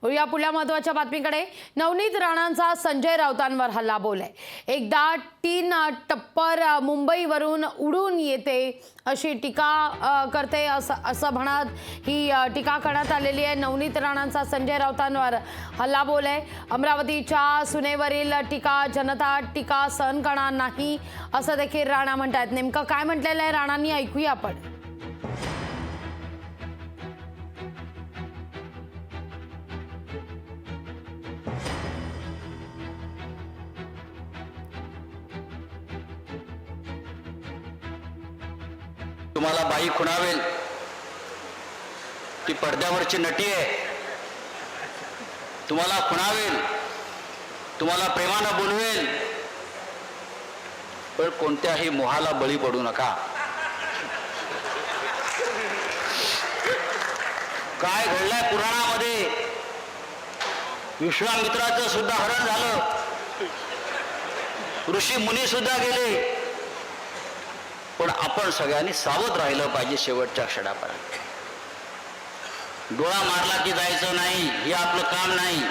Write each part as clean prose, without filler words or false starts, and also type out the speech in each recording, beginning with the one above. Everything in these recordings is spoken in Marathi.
या पुढल्या महत्त्वाच्या बातमीकडे. नवनीत राणांचा संजय राऊतांवर हल्लाबोल आहे. एकदा टीन टप्पर मुंबईवरून उडून येते अशी टीका करते असं म्हणत ही टीका करण्यात आलेली आहे. नवनीत राणांचा संजय राऊतांवर हल्लाबोल आहे. अमरावतीच्या सुनेवरील टीका जनता टीका सहन करणार नाही असं देखील राणा म्हणतात. नेमकं काय म्हटलेलं आहे राणांनी ऐकूया आपण. तुम्हाला बाई खुणावेल ती पडद्यावरची नटी आहे. तुम्हाला खुणावेल, तुम्हाला प्रेमानं बोलवेल, पण कोणत्याही मोहाला बळी पडू नका. काय घडलंय पुराणामध्ये, विश्वामित्राचं सुद्धा हरण झालं, ऋषी मुनी सुद्धा गेले, पण आपण सगळ्यांनी सावध राहिलं पाहिजे. शेवटच्या क्षणापर्यंत डोळा मारला की जायचं नाही, हे आपलं काम नाही.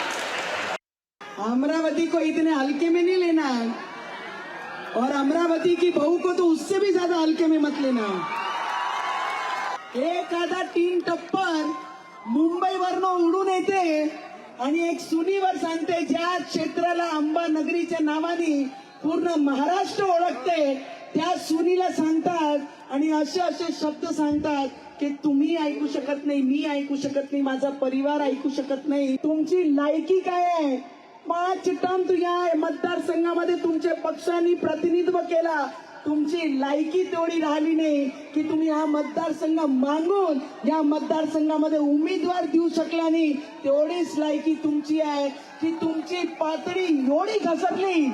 अमरावती को इतने हल्के में नहीं लेना, और अमरावती की बहू को तो उससे भी ज्यादा हल्के में मत लेना. एखादा टीन टप्पर मुंबईवरनं उडून येते आणि एक सुनीवर सांगते, ज्या क्षेत्राला अंबा नगरीच्या नावाने पूर्ण महाराष्ट्र ओळखते, त्या सुनीला सांगतात आणि असे असे शब्द सांगतात की तुम्ही ऐकू शकत नाही, मी ऐकू शकत नाही, माझा परिवार ऐकू शकत नाही. तुमची लायकी काय आहे? 5 टर्म या मतदारसंघामध्ये तुमच्या पक्षांनी प्रतिनिधित्व केला, तुमची लायकी तेवढी राहिली नाही की तुम्ही हा मतदारसंघ मागून या मतदारसंघामध्ये उमेदवार देऊ शकला नाही. तेवढीच लायकी तुमची आहे की तुमची पातळी एवढी घसरली,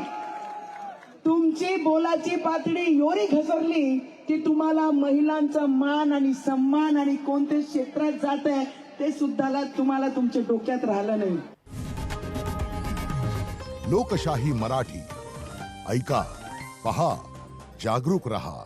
तुमची बोलाची पातळी एवढी घसरली की तुम्हाला महिलांचा मान आणि सन्मान आणि कोणत्या क्षेत्रात जात आहे ते सुद्धा तुम्हाला तुमच्या डोक्यात राहिलं नाही. लोकशाही मराठी ऐका, पहा, जागरूक रहा.